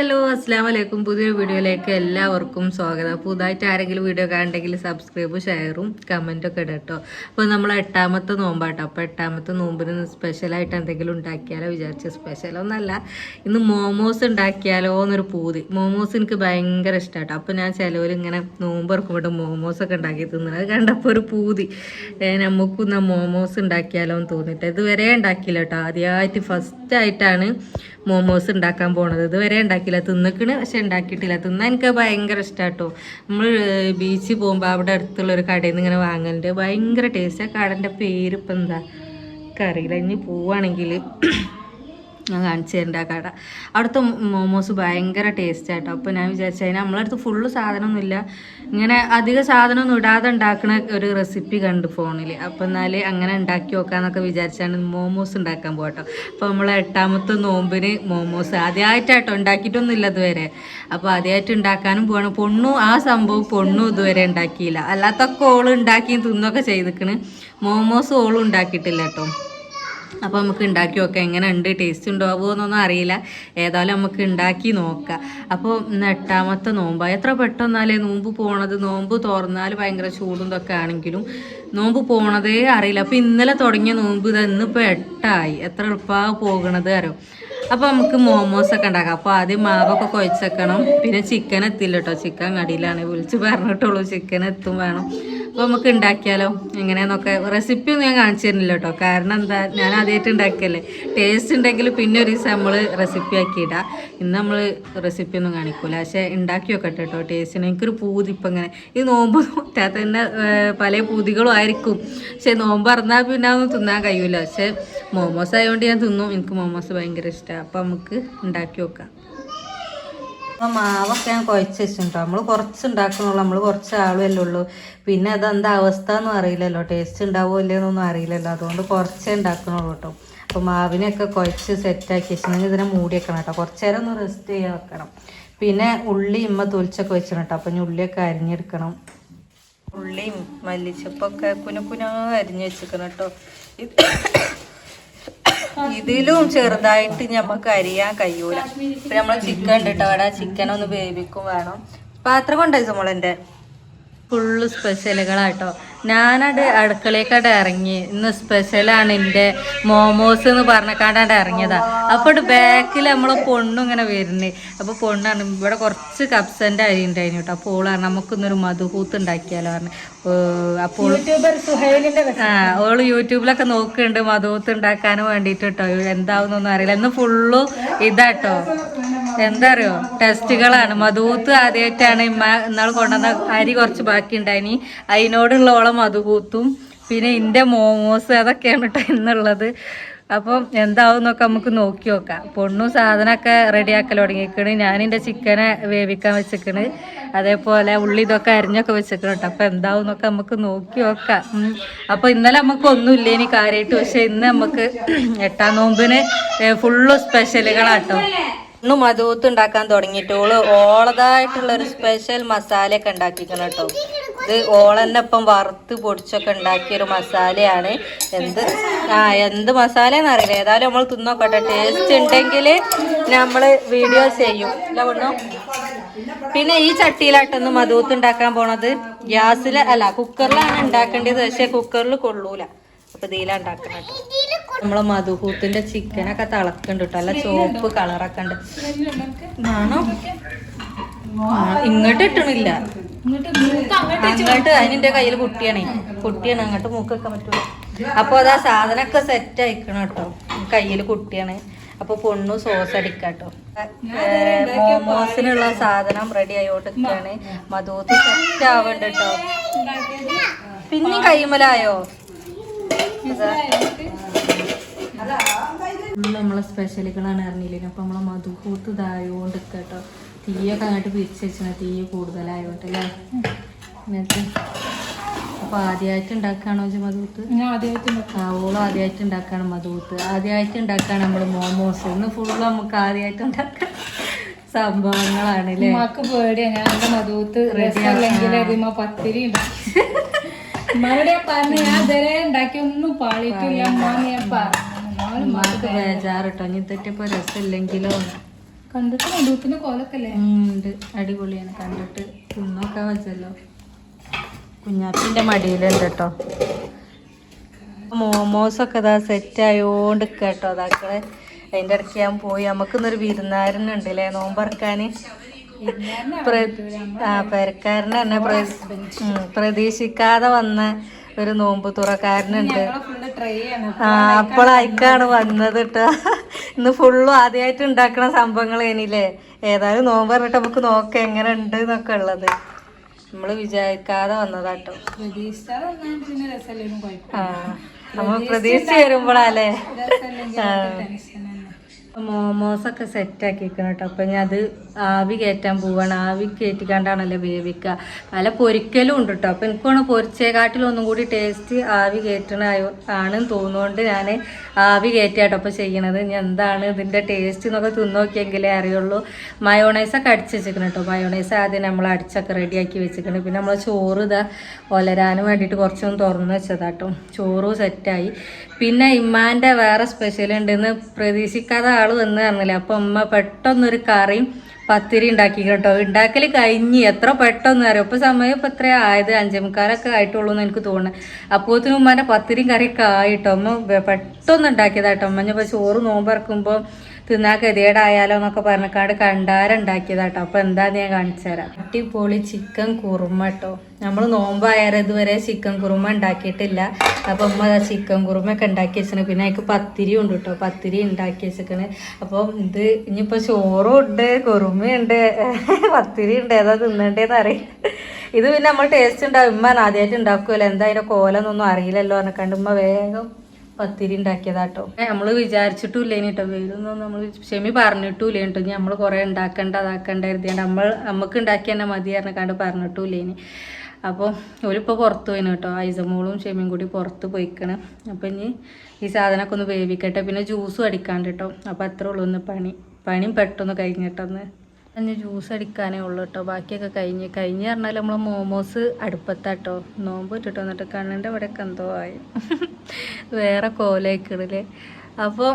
Hello അസ്സാം വലൈക്കും. പുതിയൊരു വീഡിയോയിലേക്ക് എല്ലാവർക്കും സ്വാഗതം. പുതുതായിട്ട് ആരെങ്കിലും വീഡിയോ കാണണ്ടെങ്കിൽ സബ്സ്ക്രൈബും ഷെയറും കമൻറ്റൊക്കെ ഇടുക കേട്ടോ. അപ്പോൾ നമ്മൾ 8ാമത്തെ നോമ്പാട്ടോ. അപ്പോൾ 8ാമത്തെ നോമ്പിന് സ്പെഷ്യലായിട്ട് എന്തെങ്കിലും ഉണ്ടാക്കിയാലോ വിചാരിച്ച്. സ്പെഷ്യലൊന്നല്ല, ഇന്ന് മോമോസ് ഉണ്ടാക്കിയാലോ എന്നൊരു പൂതി. മോമോസ് എനിക്ക് ഭയങ്കര ഇഷ്ടമാട്ടോ. അപ്പോൾ ഞാൻ ചിലവർ ഇങ്ങനെ നോമ്പ് ഇറക്കുമ്പോൾ മോമോസൊക്കെ ഉണ്ടാക്കി തിന്നുന്നത് കണ്ടപ്പോൾ ഒരു പൂതി, നമുക്കും മോമോസ് ഉണ്ടാക്കിയാലോ എന്ന് തോന്നിയിട്ട്. ഇതുവരെ ഉണ്ടാക്കിയില്ല കേട്ടോ. ആദ്യമായിട്ട് ഫസ്റ്റായിട്ടാണ് മോമോസ് ഉണ്ടാക്കാൻ പോണത്. ഇതുവരെ ഉണ്ടാക്കിയില്ല, തിന്നിക്കണ് പക്ഷെ ഉണ്ടാക്കിയിട്ടില്ല. തിന്നാൻ എനിക്ക് ഭയങ്കര ഇഷ്ടമാട്ടോ. നമ്മൾ ബീച്ചിൽ പോകുമ്പോൾ അവിടെ അടുത്തുള്ളൊരു കടയിൽ നിന്ന് ഇങ്ങനെ വാങ്ങലുണ്ട്. ഭയങ്കര ടേസ്റ്റ്. ആ കടൻ്റെ പേര് ഇപ്പം എന്താ അറിയില്ല. ഇനി പോവുകയാണെങ്കിൽ ഞാൻ കാണിച്ചു തരേണ്ട ആ കട. അവിടുത്തെ മോമോസ് ഭയങ്കര ടേസ്റ്റ് ആട്ടോ. അപ്പോൾ ഞാൻ വിചാരിച്ചു അതിന് നമ്മളടുത്ത് ഫുള്ള് സാധനമൊന്നുമില്ല, ഇങ്ങനെ അധികം സാധനമൊന്നും ഇടാതെ ഉണ്ടാക്കുന്ന ഒരു റെസിപ്പി കണ്ടു ഫോണിൽ. അപ്പോൾ എന്നാൽ അങ്ങനെ ഉണ്ടാക്കി നോക്കാമെന്നൊക്കെ വിചാരിച്ചാണ് മോമോസ് ഉണ്ടാക്കാൻ പോകട്ടോ. അപ്പോൾ നമ്മൾ 8ാമത്തെ നോമ്പിന് മോമോസ് ആദ്യമായിട്ടാട്ടോ, ഉണ്ടാക്കിയിട്ടൊന്നും ഇല്ല ഇതുവരെ. അപ്പോൾ ആദ്യമായിട്ട് ഉണ്ടാക്കാനും പോകണം. പൊണ്ണു ആ സംഭവം പൊണ്ണു ഇതുവരെ ഉണ്ടാക്കിയില്ല. അല്ലാത്തൊക്കെ ഓള് ഉണ്ടാക്കിയും തിന്നൊക്കെ ചെയ്തിക്കണ്. മോമോസ് ഓളും ഉണ്ടാക്കിയിട്ടില്ല കേട്ടോ. അപ്പോൾ നമുക്ക് ഉണ്ടാക്കി നോക്കാം, എങ്ങനെ ഉണ്ട്, ടേസ്റ്റ് ഉണ്ടാവുമോ എന്നൊന്നും അറിയില്ല. ഏതായാലും നമുക്ക് ഉണ്ടാക്കി നോക്കാം. അപ്പോൾ 8ാമത്തെ നോമ്പാണ്. എത്ര പെട്ടെന്നാലേ നോമ്പ് പോണത്. നോമ്പ് തുറന്നാൽ ഭയങ്കര ചൂടും ഇതൊക്കെ ആണെങ്കിലും നോമ്പ് പോണതേ അറിയില്ല. അപ്പോൾ ഇന്നലെ തുടങ്ങിയ നോമ്പ് ഇന്നിപ്പോൾ 8ആയി. എത്ര എളുപ്പമാണ് പോകണത് അറിയും. അപ്പോൾ നമുക്ക് മോമോസൊക്കെ ഉണ്ടാക്കാം. അപ്പോൾ ആദ്യം മാവൊക്കെ കുഴച്ചേക്കണം. പിന്നെ ചിക്കൻ എത്തില്ല കേട്ടോ. ചിക്കൻ കടിയിലാണ്, വിളിച്ച് പറഞ്ഞിട്ടുള്ളൂ. ചിക്കൻ എത്തും വേണം. അപ്പോൾ നമുക്ക് ഉണ്ടാക്കിയാലോ എങ്ങനെയാന്നൊക്കെ. റെസിപ്പി ഒന്നും ഞാൻ കാണിച്ചു തരുന്നില്ല കേട്ടോ. കാരണം എന്താ, ഞാൻ ആദ്യമായിട്ട് ഉണ്ടാക്കിയല്ലേ. ടേസ്റ്റ് ഉണ്ടെങ്കിൽ പിന്നെ ഒരു ദിവസം നമ്മൾ റെസിപ്പി ആക്കി ഇടാം. ഇന്ന് നമ്മൾ റെസിപ്പി ഒന്നും കാണിക്കൂല, പക്ഷേ ഉണ്ടാക്കി വെക്കട്ടെ കേട്ടോ. ടേസ്റ്റിന് എനിക്കൊരു പൂതി ഇപ്പം ഇങ്ങനെ. ഈ നോമ്പ് നോറ്റാൽ തന്നെ പല പൂതികളും ആയിരിക്കും. പക്ഷേ നോമ്പ് പറഞ്ഞാൽ പിന്നെ ഒന്നും തിന്നാൻ കഴിയൂല. പക്ഷേ മോമോസ് ആയതുകൊണ്ട് ഞാൻ തിന്നും. എനിക്ക് മോമോസ് ഭയങ്കര ഇഷ്ടമാണ്. അപ്പോൾ നമുക്ക് ഉണ്ടാക്കി വെക്കാം. അപ്പോൾ മാവൊക്കെ ഞാൻ കുഴച്ച് വെച്ചിട്ടുണ്ടോ. നമ്മൾ കുറച്ച് ഉണ്ടാക്കണുള്ളൂ, നമ്മൾ കുറച്ച് ആളുമല്ലേ ഉള്ളൂ. പിന്നെ അതെന്താ അവസ്ഥ എന്നും അറിയില്ലല്ലോ, ടേസ്റ്റ് ഉണ്ടാവുമോ ഇല്ലയെന്നൊന്നും അറിയില്ലല്ലോ. അതുകൊണ്ട് കുറച്ചേ ഉണ്ടാക്കണുള്ളൂ കേട്ടോ. അപ്പോൾ മാവിനെയൊക്കെ കുഴച്ച് സെറ്റാക്കി വെച്ചിട്ടുണ്ടെങ്കിൽ ഇതിനെ മൂടി വെക്കണം കേട്ടോ. കുറച്ച് നേരം ഒന്ന് റെസ്റ്റ് ചെയ്യാൻ വെക്കണം. പിന്നെ ഉള്ളി തൊലിച്ചൊക്കെ വെച്ചിട്ടുണ്ട് കേട്ടോ. അപ്പം ഇനി ഉള്ളിയൊക്കെ അരിഞ്ഞെടുക്കണം. ഉള്ളിയും മല്ലിച്ചപ്പൊക്കെ കുന അരിഞ്ഞ് വെച്ചിരിക്കണം കേട്ടോ. ഇതിലും ചെറുതായിട്ട് നമുക്ക് അരിയാൻ കഴിയൂല. പിന്നെ നമ്മൾ ചിക്കൻ ഉണ്ട് കേട്ടോ. അവിടെ ചിക്കൻ ഒന്ന് വേവിക്കും വേണം. പാത്രം കൊണ്ടുപോയി മോളെൻ്റെ ഫുള്ള് സ്പെഷ്യലുകളാട്ടോ. ഞാനത് അടുക്കളേക്കടെ ഇറങ്ങി. ഇന്ന് സ്പെഷ്യലാണ് എൻ്റെ മോമോസ് എന്ന് പറഞ്ഞക്കാണ്ടാണ്ട് ഇറങ്ങിയതാ. അപ്പോൾ ബാക്കിൽ നമ്മളെ പൊണ്ണും ഇങ്ങനെ വരുന്നത്. അപ്പോൾ പൊണ്ണാണ് ഇവിടെ കുറച്ച് കപ്സൻ്റെ അരി ഉണ്ടായിരുന്നു കേട്ടോ. അപ്പോൾ ഓളാണ് നമുക്കിന്നൊരു മധുഹൂത്ത് ഉണ്ടാക്കിയാലോ പറഞ്ഞു. അപ്പോൾ ഓള് യൂട്യൂബിലൊക്കെ നോക്കുന്നുണ്ട് മധുഹൂത്ത് ഉണ്ടാക്കാനും വേണ്ടിയിട്ട് കേട്ടോ. എന്താവുന്നൊന്നും അറിയില്ല. ഇന്ന് ഫുള്ളും ഇതാട്ടോ. എന്താ അറിയോ, ടെസ്റ്റുകളാണ്. മധുഹൂത്ത് ആദ്യമായിട്ടാണ് ഇന്നാൾ കൊണ്ടുവന്ന അരി കുറച്ച് ബാക്കി ഉണ്ടായിനി. അതിനോടുള്ള ഓളം മധുഹൂത്തും പിന്നെ എൻ്റെ മോമോസ് അതൊക്കെയാണ് കേട്ടോ ഇന്നുള്ളത്. അപ്പം എന്താവുന്നൊക്കെ നമുക്ക് നോക്കി നോക്കാം. പൊണ്ണും സാധനമൊക്കെ റെഡിയാക്കൽ തുടങ്ങിയിരിക്കണ്. ഞാനെൻ്റെ ചിക്കനെ വേവിക്കാൻ വെച്ചിക്കണ്. അതേപോലെ ഉള്ളി ഇതൊക്കെ അരിഞ്ഞൊക്കെ വെച്ചിക്കണം കേട്ടോ. അപ്പം എന്താവുന്നൊക്കെ നമുക്ക് നോക്കി നോക്കാം. അപ്പോൾ ഇന്നലെ നമുക്ക് ഒന്നുമില്ല ഇനി കാര്യമായിട്ട്. പക്ഷേ ഇന്ന് നമുക്ക് 8ാം നോമ്പിന് ഫുള്ള് സ്പെഷ്യലുകളാട്ടോ. ഇന്ന് മധുഹൂത്ത് ഉണ്ടാക്കാൻ തുടങ്ങിയിട്ട് ഓളതായിട്ടുള്ളൊരു സ്പെഷ്യൽ മസാലയൊക്കെ ഉണ്ടാക്കിക്കണം കേട്ടോ. ഇത് ഓളന്നെ ഇപ്പം വറുത്ത് പൊടിച്ചൊക്കെ ഉണ്ടാക്കിയൊരു മസാലയാണ്. എന്ത് മസാലയെന്ന് അറിയില്ല. ഏതായാലും നമ്മൾ തിന്നോക്കട്ടെ. ടേസ്റ്റ് ഉണ്ടെങ്കിൽ നമ്മൾ വീഡിയോ ചെയ്യും. പിന്നെ ഈ ചട്ടിയിലാട്ടൊന്ന് മധുഹൂത്ത് ഉണ്ടാക്കാൻ പോണത്. ഗ്യാസിൽ അല്ല, കുക്കറിലാണ് ഉണ്ടാക്കേണ്ടത്. പക്ഷേ കുക്കറിൽ കൊള്ളൂല. അപ്പോൾ ഇതിലാണ് ഉണ്ടാക്കണം കേട്ടോ. നമ്മളെ മധുഹൂത്തിന്റെ ചിക്കനൊക്കെ തിളക്കുന്നുണ്ട് കേട്ടോ. നല്ല ചുവപ്പ് കളറൊക്കെ ഉണ്ട്. ഇങ്ങോട്ട് ഇട്ടണില്ല, അങ്ങോട്ട്. അതിനെന്റെ കയ്യിൽ കുട്ടിയാണ് അങ്ങോട്ട് മൂക്ക് വെക്കാൻ പറ്റുള്ളൂ. അപ്പോൾ അതാ സാധനമൊക്കെ സെറ്റ് ആയിക്കണം കേട്ടോ. കയ്യിൽ കുട്ടിയാണ്. അപ്പോൾ പൊണ്ണു സോസ് അടിക്കാട്ടോ. മോമോസിനുള്ള സാധനം റെഡി ആയോട്ടൊക്കെയാണ്. മധുഹൂത്ത് സെറ്റ് ആവണ്ട് കേട്ടോ. പിന്നെ കൈമലായോ നമ്മളെ സ്പെഷ്യലുകളാണ് അറിഞ്ഞില്ലേ. അപ്പോൾ നമ്മളെ മധുഹൂത്ത് ഇതായോണ്ട് കേട്ടോ. തീയൊക്കെ അങ്ങോട്ട് പിരിച്ച് വെച്ചാൽ തീ കൂടുതലായോട്ട് അല്ലേ. എന്നിട്ട് അപ്പോൾ ആദ്യമായിട്ട് ഉണ്ടാക്കുകയാണോ മധുഹൂത്ത്? ഓളും ആദ്യമായിട്ട് ഉണ്ടാക്കുകയാണ് മധുഹൂത്ത്. ആദ്യമായിട്ട് ഉണ്ടാക്കുകയാണ് നമ്മൾ മോമോസ്. ഇന്ന് ഫുള്ള് നമുക്ക് ആദ്യമായിട്ട് ഉണ്ടാക്കാൻ സംഭവങ്ങളാണ് അല്ലേ. മധുഹൂത്ത് പത്തിരി പറഞ്ഞു. ഞാൻ ഇതുവരെ ഉണ്ടാക്കി ഒന്നും പാളിയിട്ടില്ല. ബേജാറിട്ടോ. ഇനി തെറ്റിപ്പോ രസമില്ലെങ്കിലോ. കണ്ടിട്ട് മധുത്തിന് കോലൊക്കെ അല്ലേ? ഉണ്ട്, അടിപൊളിയാണ്. കണ്ടിട്ട് തിന്നോക്കാൻ വെച്ചല്ലോ. കുഞ്ഞാപ്പിന്റെ മടിയിലുണ്ട് കേട്ടോ. മോമോസൊക്കെ ഇതാ സെറ്റ് ആയോണ്ട് കേട്ടോ. അതാക്കളെ അതിൻ്റെ ഇടയ്ക്ക് ഞാൻ പോയി. നമുക്കിന്നൊരു വിരുന്നാരനുണ്ടല്ലേ നോമ്പറക്കാൻ. പെരക്കാരന് തന്നെ പ്രതീക്ഷിക്കാതെ വന്ന ഒരു നോമ്പ് തുറക്കാരനുണ്ട്. അപ്പോൾ അയക്കാണ് വന്നത് കേട്ടോ. ഇന്ന് ഫുള്ളും ആദ്യമായിട്ട് ഉണ്ടാക്കണ സംഭവങ്ങൾ ഇനിയില്ലേ. ഏതായാലും നോമ്പ് പറഞ്ഞിട്ട് നമുക്ക് നോക്കാം എങ്ങനെ ഉണ്ട് എന്നൊക്കെ ഉള്ളത്. നമ്മള് വിചാരിക്കാതെ വന്നതാട്ടോ. നമ്മൾ പ്രതീക്ഷിച്ച് വരുമ്പോഴല്ലേ. മോമോസൊക്കെ സെറ്റാക്കിക്കണം കേട്ടോ. അപ്പം ഞാൻ അത് ആവി കയറ്റാൻ പോവാണ്. ആവി കയറ്റിക്കാണ്ടാണല്ലോ വേവിക്കുക. പല പൊരിക്കലും ഉണ്ട് കേട്ടോ. അപ്പം എനിക്കാണ് പൊരിച്ചേക്കാട്ടിൽ ഒന്നും കൂടി ടേസ്റ്റ് ആവി കയറ്റണ ആണെന്ന് തോന്നുകൊണ്ട് ഞാൻ ആവി കയറ്റിയാട്ടോ അപ്പം ചെയ്യണത്. ഇനി എന്താണ് ഇതിൻ്റെ ടേസ്റ്റ് എന്നൊക്കെ തിന്നോക്കിയെങ്കിലേ അറിയുള്ളൂ. മയോണൈസൊക്കെ അടിച്ച് വെച്ചിരിക്കണം കേട്ടോ. മയോണൈസ് ആദ്യം നമ്മൾ അടിച്ചൊക്കെ റെഡിയാക്കി വെച്ചിരിക്കണം. പിന്നെ നമ്മൾ ചോറ് ഇതാ ഒലരാനും വേണ്ടിയിട്ട് കുറച്ചൊന്ന് തുറന്ന് വെച്ചതാട്ടോ. ചോറും സെറ്റായി. പിന്നെ ഇമ്മാൻ്റെ വേറെ സ്പെഷ്യൽ ഉണ്ടെന്ന് പ്രതീക്ഷിക്കാതെ ആൾ വന്ന് പറഞ്ഞില്ല. അപ്പം അമ്മ പെട്ടെന്നൊരു കറിയും പത്തിരി ഉണ്ടാക്കി കേട്ടോ. ഉണ്ടാക്കൽ കഴിഞ്ഞ് എത്ര പെട്ടെന്ന് അറിയാം. ഇപ്പം സമയം ഇപ്പം എത്ര ആയത് 5:45 ആയിട്ടുള്ളൂ എന്ന് എനിക്ക് തോന്നുന്നത്. അപ്പോഴത്തേനും ഉമ്മാൻ്റെ പത്തിരിയും കറിയൊക്കെ ആയിട്ടോ. അമ്മ പെട്ടെന്ന് ഉണ്ടാക്കിയതാട്ടോ. അമ്മ ഇപ്പോൾ ചോറ് നോമ്പറക്കുമ്പോൾ തിന്നാ ഗതികേടായാലോ എന്നൊക്കെ പറഞ്ഞിക്കാണ്ട് കണ്ടാരുണ്ടാക്കിയതാട്ടോ. അപ്പോൾ എന്താന്ന് ഞാൻ കാണിച്ചു തരാം. അടിപൊളി ചിക്കൻ കുറുമ കേട്ടോ. നമ്മൾ നോമ്പായാലും ഇതുവരെ ചിക്കൻ കുറുമ ഉണ്ടാക്കിയിട്ടില്ല. അപ്പം ഉമ്മ ചിക്കൻ കുറുമയൊക്കെ ഉണ്ടാക്കി വെച്ചിട്ടുണ്ട്. പിന്നെ അതിക്ക് പത്തിരി ഉണ്ട് കേട്ടോ. പത്തിരി ഉണ്ടാക്കി വെച്ചിരിക്കണ്. അപ്പം ഇത് ഇനിയിപ്പോൾ ചോറും ഉണ്ട്, കുറുമയുണ്ട്, പത്തിരി ഉണ്ട്. ഏതാ തിന്നണ്ടേന്ന് അറിയാം. ഇത് പിന്നെ നമ്മൾ ടേസ്റ്റ് ഉണ്ടാവും. ഉമ്മ ആദ്യമായിട്ട് ഉണ്ടാക്കുമല്ലോ. എന്താ അതിൻ്റെ കോലെന്നൊന്നും അറിയില്ലല്ലോ എന്നൊക്കെ ഉമ്മ വേഗം പത്തിരി ഉണ്ടാക്കിയതാട്ടോ. നമ്മൾ വിചാരിച്ചിട്ടില്ലേനി കേട്ടോ. വേറൊന്നും നമ്മൾ ക്ഷമി പറഞ്ഞിട്ടില്ലേനി കേട്ടോ. ഇനി നമ്മൾ കുറേ ഉണ്ടാക്കണ്ട അതാക്കണ്ട എഴുതിയാണ്ട് നമുക്ക് ഉണ്ടാക്കി തന്നെ മതി പറഞ്ഞാണ്ട് പറഞ്ഞിട്ടില്ലേനി. അപ്പോൾ ഒരിപ്പോൾ പുറത്ത് പോയിന് കേട്ടോ. ഐസമോളും ക്ഷമയും കൂടി പുറത്ത് പോയിക്കണം. അപ്പം ഇനി ഈ സാധനമൊക്കെ ഒന്ന് വേവിക്കട്ടെ. പിന്നെ ജ്യൂസും അടിക്കാണ്ട് കേട്ടോ. അപ്പോൾ അത്രേ ഉള്ളൂ ഒന്ന് പണിയും പെട്ടെന്ന് കഴിഞ്ഞിട്ടൊന്ന് ഇനി ജ്യൂസ് അടിക്കാനേ ഉള്ളൂ കേട്ടോ. ബാക്കിയൊക്കെ കഴിഞ്ഞ് പറഞ്ഞാൽ നമ്മൾ മോമോസ് അടുപ്പത്താട്ടോ. നോമ്പ് ഇട്ടിട്ട് വന്നിട്ട് കണ്ണിൻ്റെ ഇവിടെയൊക്കെ എന്തോ ആയി വേറെ കോലേക്കിടല്. അപ്പോൾ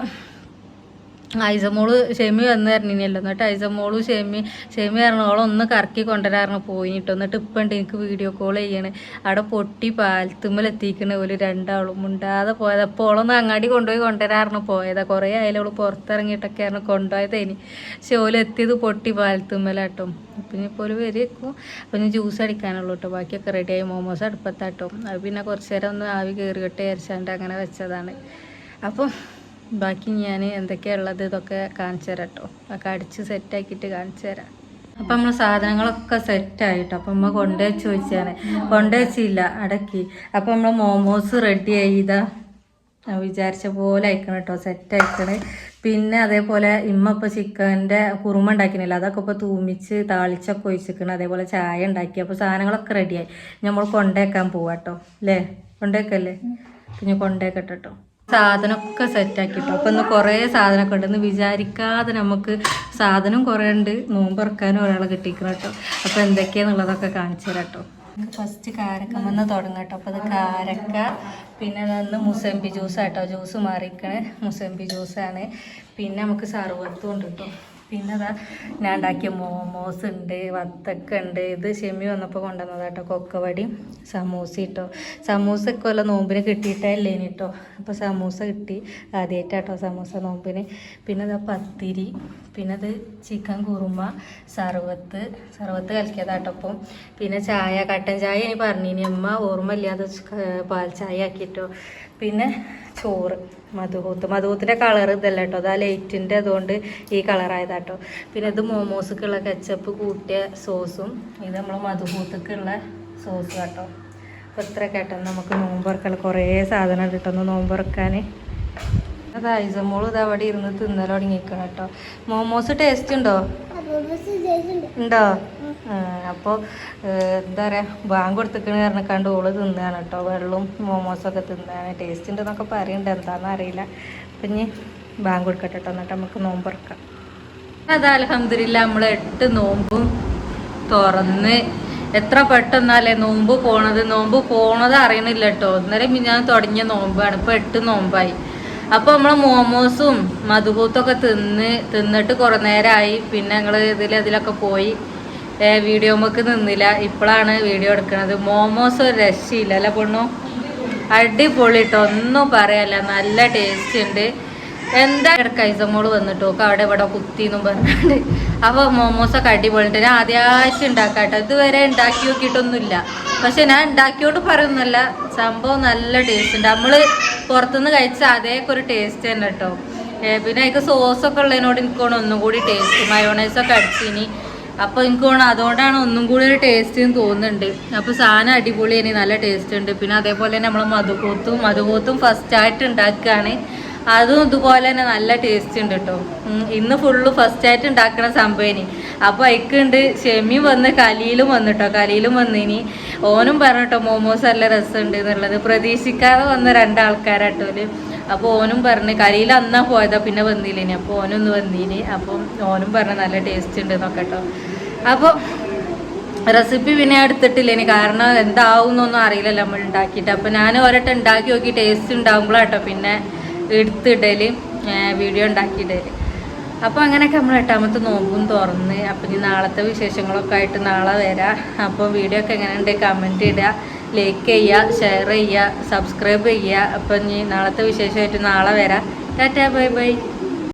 ഐസമോള് ഷെമി വന്ന് തരണിനല്ലോ. എന്നിട്ട് ഐസമോളും ഷെമി പറഞ്ഞോളൊന്ന് കറക്കി കൊണ്ടുവരാറുണ്ട് പോയിട്ടോ. എന്നിട്ട് ഇപ്പം ഉണ്ട് എനിക്ക് വീഡിയോ കോൾ ചെയ്യണേ. അവിടെ പൊട്ടി പാലത്തുമ്മലെത്തിക്കണേ ഒരു രണ്ടാളും മുണ്ടാതെ പോയത്. അപ്പോൾ ഓളൊന്ന് അങ്ങാടി കൊണ്ടുവരാറുണ്ട് പോയതാ. കുറേ ആയാലും അവള് പുറത്തിറങ്ങിയിട്ടൊക്കെയാണ് കൊണ്ടുപോയതേനി. പക്ഷെ ഓല് എത്തിയത് പൊട്ടി പാലത്തുമ്മലാട്ടോ. അപ്പം ഇനിയിപ്പോൾ ഒരു വരേക്കും. അപ്പം ഇനി ജ്യൂസ് അടിക്കാനുള്ളൂ കേട്ടോ. ബാക്കിയൊക്കെ റെഡിയായി. മോമോസ് അടുപ്പത്താട്ടോ. അത് പിന്നെ കുറച്ച് നേരം ഒന്ന് ആവി കയറിയിട്ട് അരിച്ചാണ്ട് അങ്ങനെ വെച്ചതാണ്. അപ്പം ബാക്കി ഞാൻ എന്തൊക്കെയുള്ളത് ഇതൊക്കെ കാണിച്ചു തരാം കേട്ടോ. ഒക്കെ അടിച്ച് സെറ്റാക്കിയിട്ട് കാണിച്ചു തരാം. അപ്പം നമ്മൾ സാധനങ്ങളൊക്കെ സെറ്റായിട്ടോ. അപ്പം അമ്മ കൊണ്ടുവച്ച് ചോദിച്ചാണ്. കൊണ്ടുവച്ചില്ല അടക്കി. അപ്പം നമ്മൾ മോമോസ് റെഡി ചെയ്താ വിചാരിച്ച പോലെ അയക്കണം കേട്ടോ. സെറ്റ് അയക്കണേ. പിന്നെ അതേപോലെ ഇപ്പോൾ ചിക്കൻ്റെ കുറുമ ഉണ്ടാക്കിനില്ല. അതൊക്കെ ഇപ്പോൾ തൂമിച്ച് താളിച്ചൊക്കെ ഒഴിച്ചിക്കണം. അതേപോലെ ചായ ഉണ്ടാക്കി. അപ്പോൾ സാധനങ്ങളൊക്കെ റെഡിയായി. നമ്മൾ കൊണ്ടേക്കാൻ പോവാട്ടോ. അല്ലേ? കൊണ്ടേക്കല്ലേ? പിന്നെ കൊണ്ടേക്കട്ടെ കേട്ടോ. സാധനമൊക്കെ സെറ്റാക്കിട്ടോ. അപ്പം ഇന്ന് കുറേ സാധനമൊക്കെ ഉണ്ട്. ഇന്ന് വിചാരിക്കാതെ നമുക്ക് സാധനം കുറേ ഉണ്ട്. നോമ്പറക്കാനും ഒരാളെ കിട്ടിക്കണം കേട്ടോ. അപ്പോൾ എന്തൊക്കെയാണെന്നുള്ളതൊക്കെ കാണിച്ചു തരാം കേട്ടോ. ഫസ്റ്റ് കാരക്ക വന്ന് തുടങ്ങാം കേട്ടോ. അപ്പോൾ അത് കാരക്ക, പിന്നെ അതൊന്ന് മുസമ്പി ജ്യൂസാട്ടോ. ജ്യൂസ് മാറിക്കണേ മുസമ്പി ജ്യൂസാണ്. പിന്നെ നമുക്ക് സർവത്തും ഉണ്ട് കേട്ടോ. പിന്നെ അതാ ഞാൻ ഉണ്ടാക്കിയ മോമോസ് ഉണ്ട്, വത്തക്ക ഉണ്ട്. ഇത് ഷെമി വന്നപ്പോൾ കൊണ്ടുവന്നതാട്ടോ. കൊക്കവടിയും സമൂസ കേട്ടോ. സമൂസയൊക്കെ വല്ല നോമ്പിന് കിട്ടിയിട്ടല്ലേ കേട്ടോ. അപ്പോൾ സമൂസ കിട്ടി ആദ്യമായിട്ടാട്ടോ സമൂസ നോമ്പിന്. പിന്നെ അതാ പത്തിരി, പിന്നെ അത് ചിക്കൻ കുറുമ, സർവത്ത് കലക്കിയതാട്ടോ. അപ്പം പിന്നെ ചായ, കട്ടൻ ചായ ഇനി പറഞ്ഞിനി അമ്മ ഓർമ്മയില്ലാതെ പാൽ ചായ ആക്കിയിട്ടോ. പിന്നെ ചോറ്, മധുഹൂത്തിൻ്റെ കളർ ഇതല്ല കേട്ടോ. അത് ആ ലൈറ്റിൻ്റെ അതുകൊണ്ട് ഈ കളറായതാട്ടോ. പിന്നെ ഇത് മോമോസൊക്കെയുള്ള കെച്ചപ്പ് കൂട്ടിയ സോസും, ഇത് നമ്മൾ മധുഹൂത്തക്കുള്ള സോസും കേട്ടോ. അപ്പോൾ ഇത്ര കേട്ടോ. നമുക്ക് നോമ്പറക്കൽ കുറേ സാധനം കിട്ടുന്നു നോമ്പറക്കാൻ. അത് ഐസമോള് ഇത് അവിടെ ഇരുന്ന് തിന്നൽ തുടങ്ങിയിരിക്കണം കേട്ടോ. മോമോസ് ടേസ്റ്റ് ഉണ്ടോ? അപ്പോൾ എന്താ പറയുക, ബാങ്ക് കൊടുത്തിക്കണ കാരണക്കാണ്ട് ഓള് തിന്നാണ് കേട്ടോ. വെള്ളവും മോമോസൊക്കെ തിന്നാണ്. ടേസ്റ്റ് ഉണ്ടെന്നൊക്കെ പറയുന്നുണ്ട്, എന്താണെന്ന് അറിയില്ല. അപ്പം ഇനി ബാങ്ക് കൊടുക്കട്ടെ കേട്ടോ. എന്നിട്ട് നമുക്ക് നോമ്പറക്കാം. അത് അൽഹംദുലില്ലാ നമ്മൾ 8 നോമ്പും തുറന്ന്. എത്ര പെട്ടെന്നല്ലേ നോമ്പ് പോണത് അറിയണില്ല കേട്ടോ. അന്നേരം ഞാൻ തുടങ്ങിയ നോമ്പാണ്. ഇപ്പോൾ 8 നോമ്പായി. അപ്പോൾ നമ്മൾ മോമോസും മധുപൂത്തൊക്കെ തിന്നിട്ട് കുറേ നേരമായി. പിന്നെ ഞങ്ങൾ ഇതിലൊക്കെ പോയി വീഡിയോ നമുക്ക് നിന്നില്ല. ഇപ്പോഴാണ് വീഡിയോ എടുക്കുന്നത്. മോമോസ് ഒരു രക്ഷയില്ല അല്ല പൊണ്ണു, അടിപൊളി കേട്ടോ, ഒന്നും പറയാല്ല, നല്ല ടേസ്റ്റ് ഉണ്ട്. എന്താ കൈസമോള് വന്നിട്ട് നോക്കുക അവിടെ ഇവിടെ കുത്തിന്നും പറഞ്ഞിട്ട്. അപ്പോൾ മോമോസൊക്കെ അടിപൊളിയുണ്ട്. ഞാൻ ആദ്യമായിട്ട് ഉണ്ടാക്കാട്ടോ, ഇതുവരെ ഉണ്ടാക്കി നോക്കിയിട്ടൊന്നുമില്ല. പക്ഷെ ഞാൻ ഉണ്ടാക്കിയോണ്ട് പറയുന്നല്ല, സംഭവം നല്ല ടേസ്റ്റ് ഉണ്ട്. നമ്മൾ പുറത്തുനിന്ന് കഴിച്ച അതേക്കെ ഒരു ടേസ്റ്റ് തന്നെ കേട്ടോ. പിന്നെ അതിക്ക് സോസൊക്കെ ഉള്ളതിനോട് എനിക്ക് തോന്നുന്നു ഒന്നും കൂടി ടേസ്റ്റ്, മയോണൈസൊക്കെ അടിച്ചിനി. അപ്പോൾ എനിക്ക് തോന്നുന്നു അതുകൊണ്ടാണ് ഒന്നും കൂടി ഒരു ടേസ്റ്റ് തോന്നുന്നുണ്ട്. അപ്പോൾ സാധനം അടിപൊളി ഇനി നല്ല ടേസ്റ്റ് ഉണ്ട്. പിന്നെ അതേപോലെ തന്നെ നമ്മൾ മധുപൂത്തും ഫസ്റ്റായിട്ട് ഉണ്ടാക്കുകയാണ്. അതും ഇതുപോലെ തന്നെ നല്ല ടേസ്റ്റ് ഉണ്ട് കേട്ടോ. ഇന്ന് ഫുള്ള് ഫസ്റ്റായിട്ട് ഉണ്ടാക്കുന്ന സംഭവം. അപ്പോൾ അതിക്കുണ്ട് ഷെമി വന്ന് കലിയിലും വന്നിട്ടോ, കലിയിലും വന്നിനി. ഓനും പറഞ്ഞിട്ടോ മോമോസ് നല്ല രസമുണ്ട് എന്നുള്ളത്. പ്രതീക്ഷിക്കാതെ വന്ന രണ്ടാൾക്കാരാട്ടോ. അപ്പോൾ ഓനും പറഞ്ഞ് കലിയിൽ അന്നാ പോയതാ, പിന്നെ വന്നില്ലേനി. അപ്പോൾ ഓനൊന്ന് വന്നീനി. അപ്പം ഓനും പറഞ്ഞ് നല്ല ടേസ്റ്റ് ഉണ്ട് എന്നൊക്കെ കേട്ടോ. അപ്പോൾ റെസിപ്പി പിന്നെ എടുത്തിട്ടില്ലേനി, കാരണം എന്താവും എന്നൊന്നും അറിയില്ലല്ലോ നമ്മൾ ഉണ്ടാക്കിയിട്ട്. അപ്പോൾ ഞാൻ ഒരട്ടം ഉണ്ടാക്കി നോക്കി ടേസ്റ്റ് ഉണ്ടാകുമ്പോഴാട്ടോ പിന്നെ എടുത്തിടല്, വീഡിയോ ഉണ്ടാക്കിയിടല്. അപ്പോൾ അങ്ങനെയൊക്കെ നമ്മൾ 8ാമത്തെ നോമ്പും തുറന്ന്. അപ്പം ഇനി നാളത്തെ വിശേഷങ്ങളൊക്കെ ആയിട്ട് നാളെ വരാം. അപ്പോൾ വീഡിയോ ഒക്കെ എങ്ങനെയുണ്ട് കമൻറ്റ് ഇടുക, ലൈക്ക് ചെയ്യുക, ഷെയർ ചെയ്യുക, സബ്സ്ക്രൈബ് ചെയ്യുക. അപ്പം ഇനി നാളത്തെ വിശേഷമായിട്ട് നാളെ വരാം. Tata bye bye.